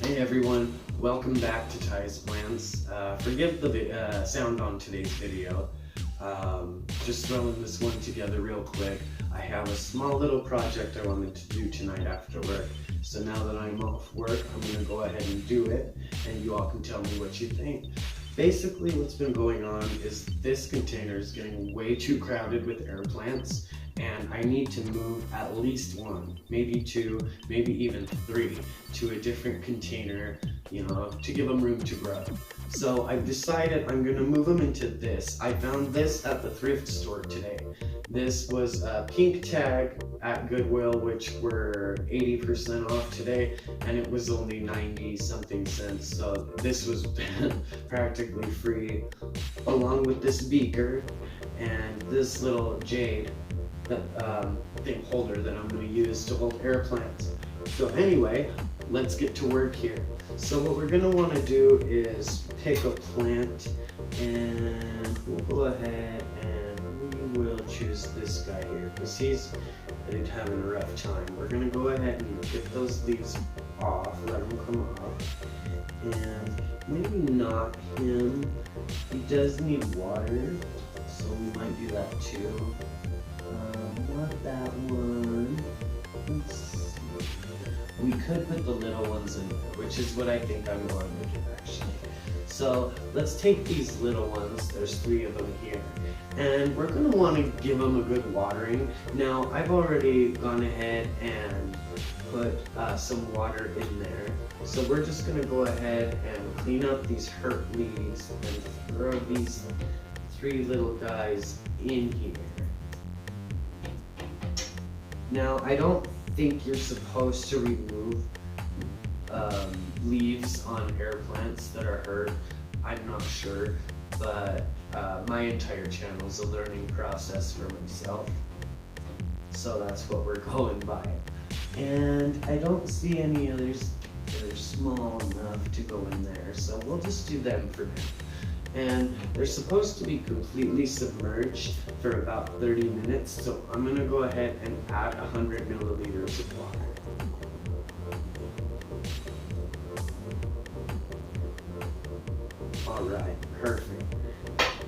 Hey everyone, welcome back to Ty's Plants. Forgive the sound on today's video. Just throwing this one together real quick. I have a small little project I wanted to do tonight after work. So now that I'm off work, I'm going to go ahead and do it, and you all can tell me what you think. Basically what's been going on is this container is getting way too crowded with air plants, and I need to move at least one, maybe two, maybe even three to a different container, to give them room to grow. So I've decided I'm going to move them into this. I found this at the thrift store today. This was a pink tag at Goodwill, which were 80% off today, and it was only 90 something cents. So this was practically free, along with this beaker and this little jade thing holder that I'm going to use to hold air plants. So anyway, let's get to work here. So what we're going to want to do is pick a plant, and we'll go ahead and we will choose this guy here because he's having a rough time. We're going to go ahead and get those leaves off, let them come off, and maybe not him. He does need water, so we might do that too. Not that one. Let's see. We could put the little ones in there, which is what I think I'm going to do actually. So let's take these little ones, there's 3 of them here, and we're going to want to give them a good watering. Now I've already gone ahead and put some water in there, so we're just going to go ahead and clean up these hurt leaves and throw these 3 little guys in here. Now, I don't think you're supposed to remove leaves on air plants that are hurt. I'm not sure, but my entire channel is a learning process for myself. So that's what we're going by. And I don't see any others that are small enough to go in there, so we'll just do them for now. And they're supposed to be completely submerged for about 30 minutes, so I'm going to go ahead and add 100 milliliters of water. Alright, perfect.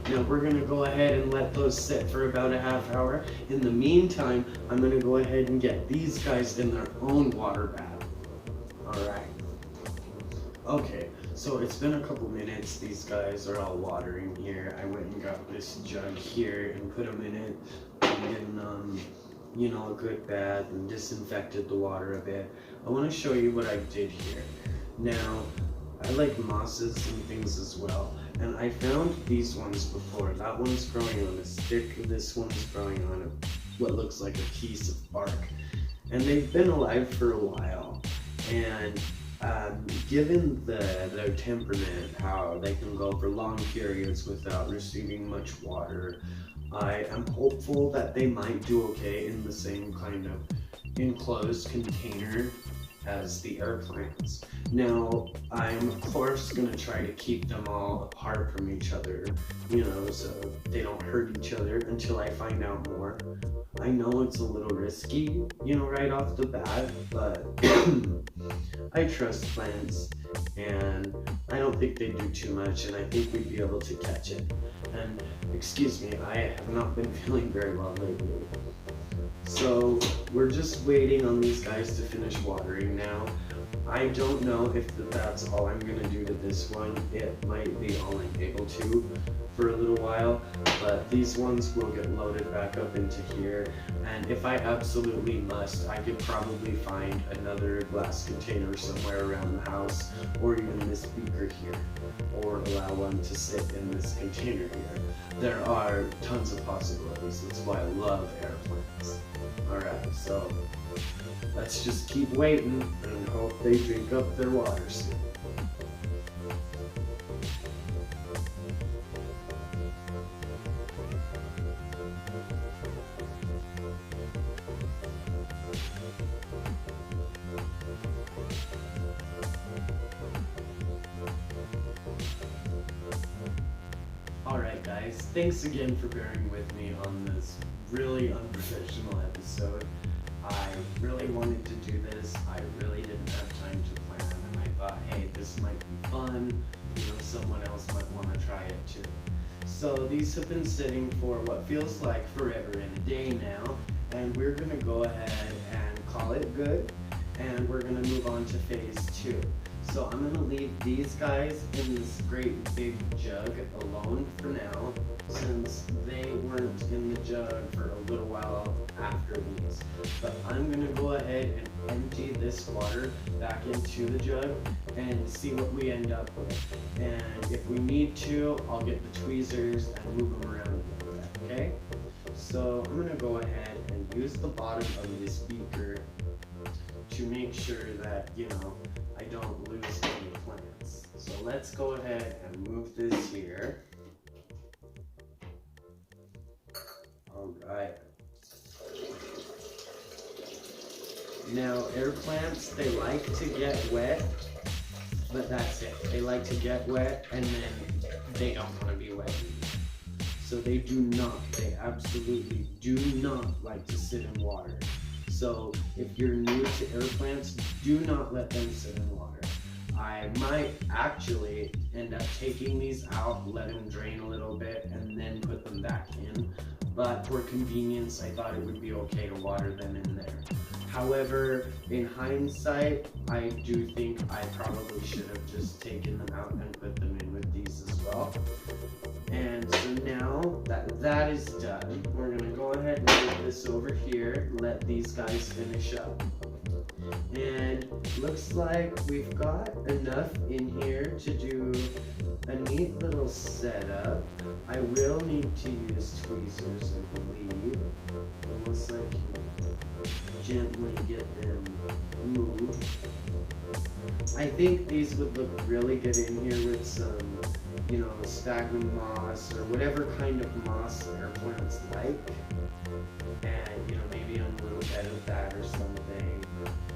Now we're going to go ahead and let those sit for about a half hour. In the meantime, I'm going to go ahead and get these guys in their own water bath. Alright. Okay, so it's been a couple minutes. These guys are all watering here. I went and got this jug here and put them in it, and given them, a good bath and disinfected the water a bit. I want to show you what I did here. Now, I like mosses and things as well, and I found these ones before. That one's growing on a stick, this one's growing on what looks like a piece of bark. And they've been alive for a while, and given their temperament, how they can go for long periods without receiving much water, I am hopeful that they might do okay in the same kind of enclosed container as the air plants. Now, I'm of course going to try to keep them all apart from each other, so they don't hurt each other until I find out more. I know it's a little risky, right off the bat, but I trust plants, and I don't think they do too much, and I think we'd be able to catch it. And excuse me, I have not been feeling very well lately. So we're just waiting on these guys to finish watering now. I don't know if that's all I'm going to do to this one. It might be all I'm able to for a little while, but these ones will get loaded back up into here, and if I absolutely must, I could probably find another glass container somewhere around the house, or even this beaker here, or allow one to sit in this container here. There are tons of possibilities. That's why I love air plants. Alright, so let's just keep waiting and hope they drink up their water soon. Alright guys, thanks again for bearing with me on this really unprofessional episode. I really wanted to do this. I really didn't have time to plan, and I thought, hey, this might be fun, someone else might want to try it too. So these have been sitting for what feels like forever and a day now, and we're going to go ahead and call it good, and we're going to move on to phase 2. So I'm going to leave these guys in this great big jug alone for now, since they weren't in the jug for a little while after these. But I'm going to go ahead and empty this water back into the jug and see what we end up with. And if we need to, I'll get the tweezers and move them around a little bit, okay? So I'm going to go ahead and use the bottom of this beaker to make sure that, I don't lose any plants. So let's go ahead and move this here. Alright. Now, air plants, they like to get wet, but that's it. They like to get wet and then they don't want to be wet. So they absolutely do not like to sit in water. So if you're new to air plants, do not let them sit in water. I might actually end up taking these out, let them drain a little bit, and then put them back in. But for convenience, I thought it would be okay to water them in there. However, in hindsight, I do think I probably should have just taken them out and put them in with these as well. And so now that that is done, we're going to go ahead and move this over here, let these guys finish up. And looks like we've got enough in here to do a neat little setup. I will need to use tweezers, I believe, unless I can gently get them moved. I think these would look really good in here with some, sphagnum moss or whatever kind of moss air plants like. And, maybe on a little bed of that or something.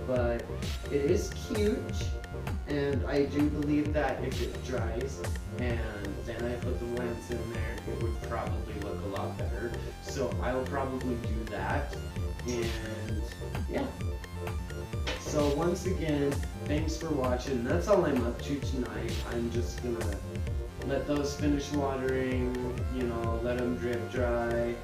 But it is cute, and I do believe that if it dries and then I put the plants in there, it would probably look a lot better. So I'll probably do that, and yeah. So once again, thanks for watching. That's all I'm up to tonight. I'm just gonna let those finish watering, let them drip dry,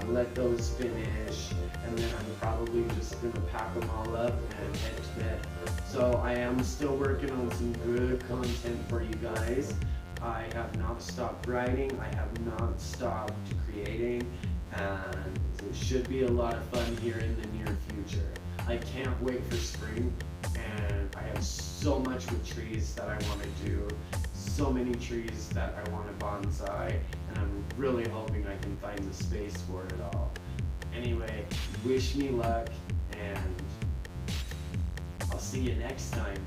let those finish, and then I'm probably just gonna pack them all up and head to bed. So I am still working on some good content for you guys. I have not stopped writing, I have not stopped creating, and it should be a lot of fun here in the near future. I can't wait for spring, and I have so much with trees that I want to do, so many trees that I want to bonsai, and I'm really hoping I can find the space for it all. Anyway, wish me luck, and I'll see you next time.